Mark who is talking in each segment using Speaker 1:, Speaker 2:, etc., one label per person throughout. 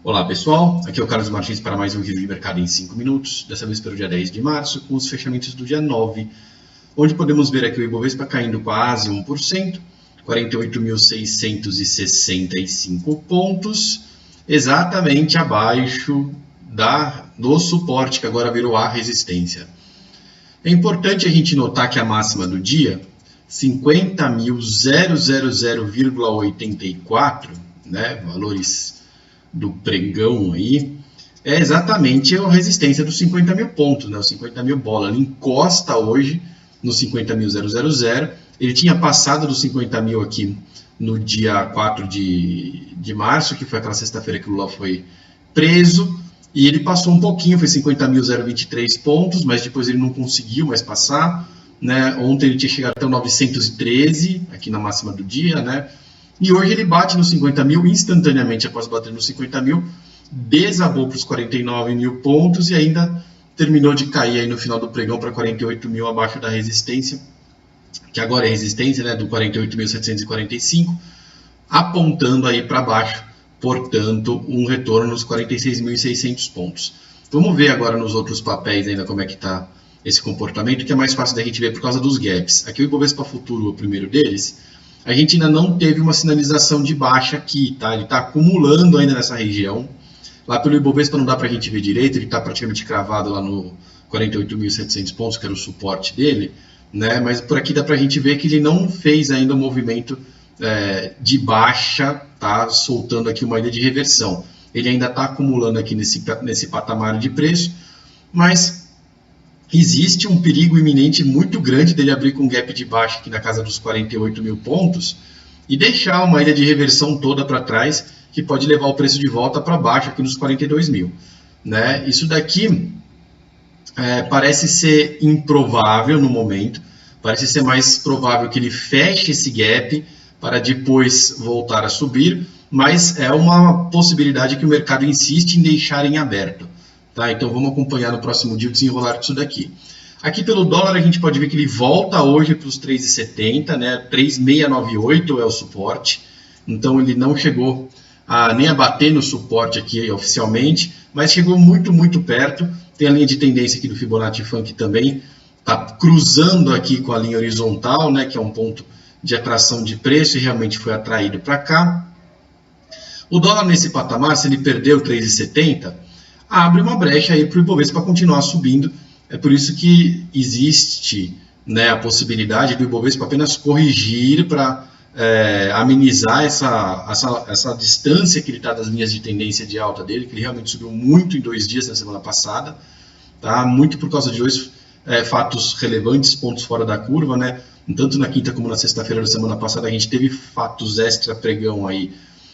Speaker 1: Olá pessoal, aqui é o Carlos Martins para mais um vídeo de mercado em 5 minutos, dessa vez pelo dia 10 de março, com os fechamentos do dia 9, onde podemos ver aqui o Ibovespa caindo quase 1%, 48.665 pontos, exatamente abaixo do suporte que agora virou a resistência. É importante a gente notar que a máxima do dia, 50.000,84, né, valores do pregão aí, é exatamente a resistência dos 50 mil pontos, né? Os 50 mil bola. Ele encosta hoje no 50.000. Ele tinha passado dos 50 mil aqui no dia 4 de março, que foi aquela sexta-feira que o Lula foi preso, e ele passou um pouquinho, foi 50.023 pontos, mas depois ele não conseguiu mais passar, né? Ontem ele tinha chegado até o 913, aqui na máxima do dia, né? E hoje ele bate nos 50 mil, instantaneamente após bater nos 50 mil, desabou para os 49 mil pontos e ainda terminou de cair aí no final do pregão para 48 mil abaixo da resistência, que agora é resistência, né, do 48.745, apontando aí para baixo, portanto, um retorno nos 46.600 pontos. Vamos ver agora nos outros papéis ainda como é que está esse comportamento, que é mais fácil da gente ver por causa dos gaps. Aqui o Ibovespa Futuro, o primeiro deles, a gente ainda não teve uma sinalização de baixa aqui, tá? Ele está acumulando ainda nessa região. Lá pelo Ibovespa não dá para a gente ver direito, ele está praticamente cravado lá no 48.700 pontos, que era o suporte dele, né? Mas por aqui dá para a gente ver que ele não fez ainda um movimento de baixa, tá? Soltando aqui uma ilha de reversão. Ele ainda está acumulando aqui nesse patamar de preço, mas existe um perigo iminente muito grande dele abrir com um gap de baixa aqui na casa dos 48 mil pontos e deixar uma ilha de reversão toda para trás, que pode levar o preço de volta para baixo aqui nos 42 mil. Né? Isso daqui parece ser improvável no momento, parece ser mais provável que ele feche esse gap para depois voltar a subir, mas é uma possibilidade que o mercado insiste em deixar em aberto. Tá, então vamos acompanhar no próximo dia o desenrolar disso daqui. Aqui pelo dólar a gente pode ver que ele volta hoje para os 3,70, né? 3,698 é o suporte. Então ele não chegou nem a bater no suporte aqui oficialmente, mas chegou muito, muito perto. Tem a linha de tendência aqui do Fibonacci Funk também, está cruzando aqui com a linha horizontal, né? Que é um ponto de atração de preço e realmente foi atraído para cá. O dólar nesse patamar, se ele perdeu 3,70, abre uma brecha aí para o Ibovespa continuar subindo. É por isso que existe, né, a possibilidade do Ibovespa apenas corrigir para amenizar essa distância que ele está das linhas de tendência de alta dele, que ele realmente subiu muito em 2 dias na semana passada, tá? Muito por causa de 2 fatos relevantes, pontos fora da curva, né? Tanto na quinta como na sexta-feira da semana passada a gente teve fatos extra pregão aí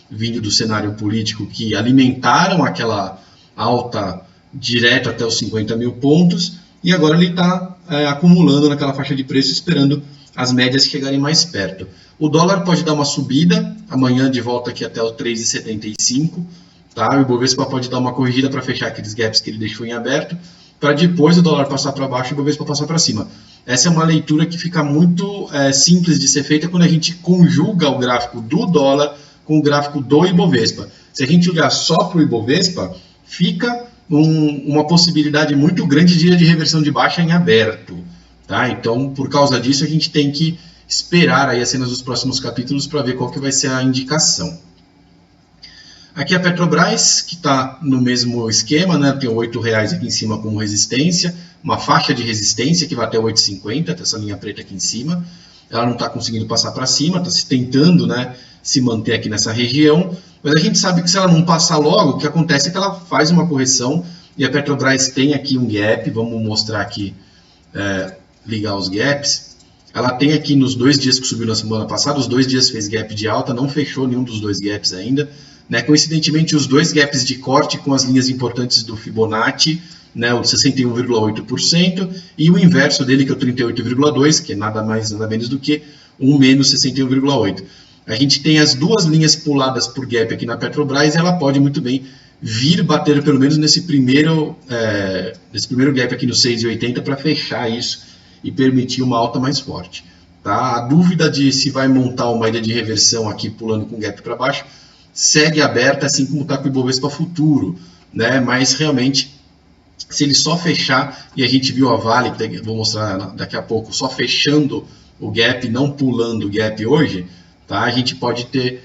Speaker 1: vindo do cenário político que alimentaram aquela alta direto até os 50 mil pontos, e agora ele está acumulando naquela faixa de preço, esperando as médias chegarem mais perto. O dólar pode dar uma subida, amanhã de volta aqui até o 3,75, tá? O Ibovespa pode dar uma corrigida para fechar aqueles gaps que ele deixou em aberto, para depois o dólar passar para baixo e o Ibovespa passar para cima. Essa é uma leitura que fica muito simples de ser feita quando a gente conjuga o gráfico do dólar com o gráfico do Ibovespa. Se a gente olhar só para o Ibovespa, fica uma possibilidade muito grande de reversão de baixa em aberto. Tá? Então, por causa disso, a gente tem que esperar aí as cenas dos próximos capítulos para ver qual que vai ser a indicação. Aqui a Petrobras, que está no mesmo esquema, né? Tem R$ 8,00 aqui em cima como resistência, uma faixa de resistência que vai até 8,50, tem essa linha preta aqui em cima. Ela não está conseguindo passar para cima, está se tentando, né, se manter aqui nessa região, mas a gente sabe que se ela não passar logo, o que acontece é que ela faz uma correção, e a Petrobras tem aqui um gap, vamos mostrar aqui, ligar os gaps. Ela tem aqui nos 2 dias que subiu na semana passada, os 2 dias fez gap de alta, não fechou nenhum dos 2 gaps ainda, né? Coincidentemente os 2 gaps de corte com as linhas importantes do Fibonacci, né, o 61,8%, e o inverso dele, que é o 38,2%, que é nada mais nada menos do que um menos 61,8%. A gente tem as 2 linhas puladas por gap aqui na Petrobras, e ela pode muito bem vir bater pelo menos nesse primeiro gap aqui no 6,80 para fechar isso e permitir uma alta mais forte. Tá? A dúvida de se vai montar uma ilha de reversão aqui pulando com gap para baixo segue aberta, assim como está com o Ibovespa futuro, né? Mas realmente, se ele só fechar, e a gente viu a Vale, que vou mostrar daqui a pouco, só fechando o gap, não pulando o gap hoje, tá? A gente pode ter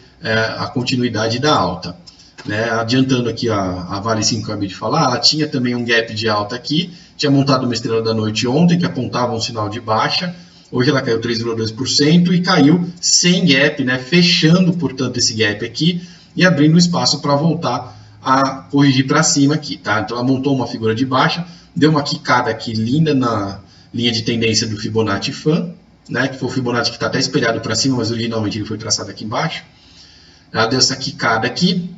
Speaker 1: a continuidade da alta. Né? Adiantando aqui a Vale 5 que eu acabei de falar, ela tinha também um gap de alta aqui, tinha montado uma estrela da noite ontem, que apontava um sinal de baixa, hoje ela caiu 3,2% e caiu sem gap, né? Fechando, portanto, esse gap aqui e abrindo espaço para voltar a corrigir para cima aqui, tá? Então ela montou uma figura de baixa, deu uma quicada aqui linda na linha de tendência do Fibonacci Fan, né? Que foi o Fibonacci que está até espelhado para cima, mas originalmente ele foi traçado aqui embaixo. Ela deu essa quicada aqui,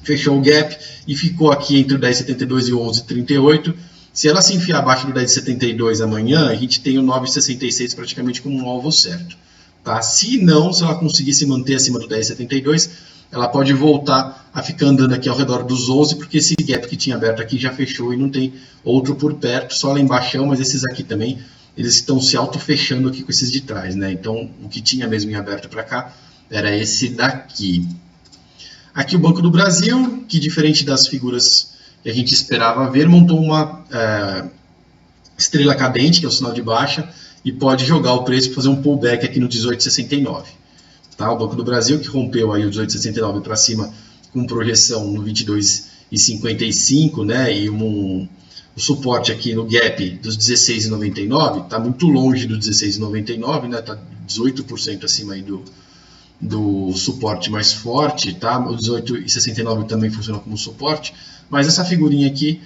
Speaker 1: fechou o gap e ficou aqui entre o 10,72 e o 11,38. Se ela se enfiar abaixo do 10,72 amanhã, a gente tem o 9,66 praticamente como um alvo certo. Tá? Se não, se ela conseguir se manter acima do 10,72, ela pode voltar a ficar andando aqui ao redor dos 11, porque esse gap que tinha aberto aqui já fechou e não tem outro por perto, só lá embaixo, mas esses aqui também, eles estão se auto-fechando aqui com esses de trás, né? Então, o que tinha mesmo em aberto para cá era esse daqui. Aqui o Banco do Brasil, que diferente das figuras que a gente esperava ver, montou uma estrela cadente, que é o sinal de baixa, e pode jogar o preço para fazer um pullback aqui no 18,69. Tá? O Banco do Brasil, que rompeu aí o 18,69 para cima com projeção no 22,55, né? E o suporte aqui no gap dos 16,99, está muito longe do 16,99, né? Está 18% acima aí do suporte mais forte, tá? O 18,69 também funciona como suporte, mas essa figurinha aqui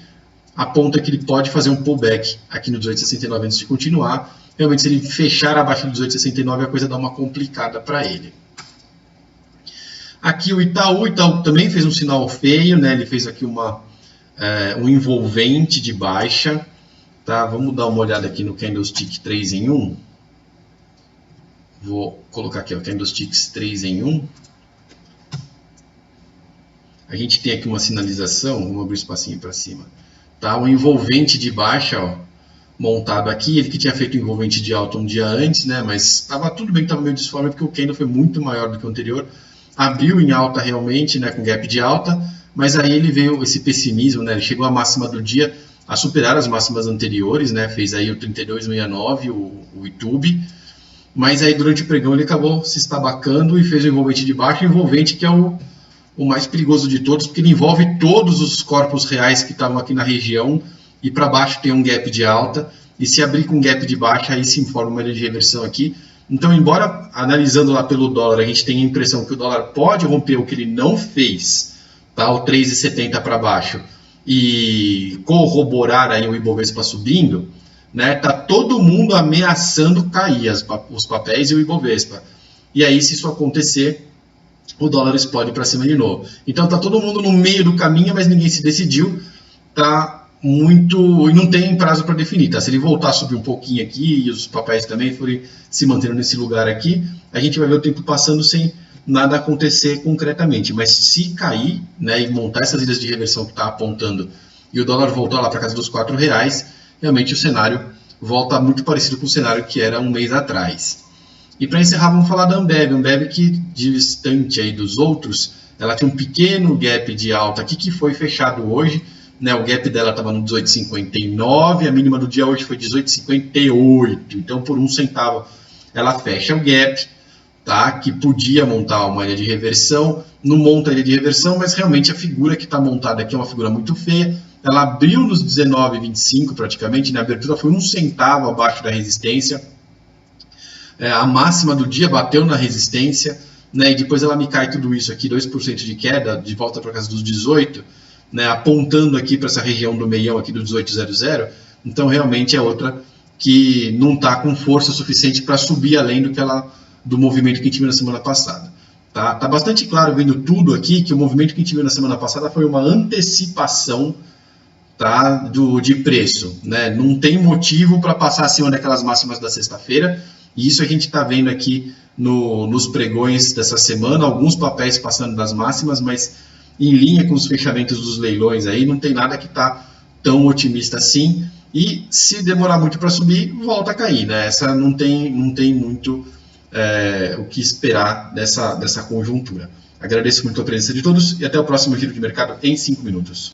Speaker 1: aponta que ele pode fazer um pullback aqui no 18,69 antes de continuar. Realmente, se ele fechar abaixo do 18,69, a coisa dá uma complicada para ele. Aqui o Itaú também fez um sinal feio, né? Ele fez aqui um envolvente de baixa, tá? Vamos dar uma olhada aqui no candlestick 3 em 1. Vou colocar aqui o candlesticks 3 em 1. A gente tem aqui uma sinalização, vamos abrir um espacinho para cima. Tá? Um envolvente de baixa, ó, montado aqui, ele que tinha feito um envolvente de alta um dia antes, né? Mas estava tudo bem que estava meio disforme, porque o candle foi muito maior do que o anterior. Abriu em alta realmente, né, com gap de alta, mas aí ele veio esse pessimismo, né? Ele chegou à máxima do dia a superar as máximas anteriores, né? Fez aí o 32,69, o YouTube. Mas aí durante o pregão ele acabou se estabacando e fez o envolvente de baixo, o envolvente que é o mais perigoso de todos, porque ele envolve todos os corpos reais que estavam aqui na região e para baixo tem um gap de alta, e se abrir com um gap de baixa, aí se informa uma ilha de reversão aqui. Então, embora analisando lá pelo dólar, a gente tenha a impressão que o dólar pode romper o que ele não fez, tá? O 3,70 para baixo, e corroborar aí o Ibovespa subindo, né? Tá todo mundo ameaçando cair os papéis e o Ibovespa. E aí, se isso acontecer, o dólar explode para cima de novo. Então, tá todo mundo no meio do caminho, mas ninguém se decidiu. Tá muito, e não tem prazo para definir, tá? Se ele voltar a subir um pouquinho aqui e os papéis também forem se mantendo nesse lugar aqui, a gente vai ver o tempo passando sem nada acontecer concretamente. Mas se cair, né, e montar essas ilhas de reversão que está apontando e o dólar voltar lá para casa dos R$4, realmente o cenário volta muito parecido com o cenário que era um mês atrás. E para encerrar, vamos falar da Ambev. Ambev, que distante aí dos outros, ela tem um pequeno gap de alta aqui que foi fechado hoje. Né, o gap dela estava no 18,59, a mínima do dia hoje foi 18,58, então por 1 centavo ela fecha o gap, tá, que podia montar uma ilha de reversão, não monta a ilha de reversão, mas realmente a figura que está montada aqui é uma figura muito feia. Ela abriu nos 19,25 praticamente, na abertura foi 1 centavo abaixo da resistência, a máxima do dia bateu na resistência, né, e depois ela me cai tudo isso aqui, 2% de queda, de volta para casa dos 18, né, apontando aqui para essa região do meião aqui do 1800, então realmente é outra que não está com força suficiente para subir além do movimento que a gente viu na semana passada. Tá bastante claro vendo tudo aqui que o movimento que a gente viu na semana passada foi uma antecipação, tá, de preço, né? Não tem motivo para passar acima daquelas máximas da sexta-feira, e isso a gente está vendo aqui nos pregões dessa semana, alguns papéis passando das máximas, mas em linha com os fechamentos dos leilões aí, não tem nada que está tão otimista assim, e se demorar muito para subir, volta a cair, né? Essa não tem muito o que esperar dessa conjuntura. Agradeço muito a presença de todos e até o próximo Giro de Mercado em 5 minutos.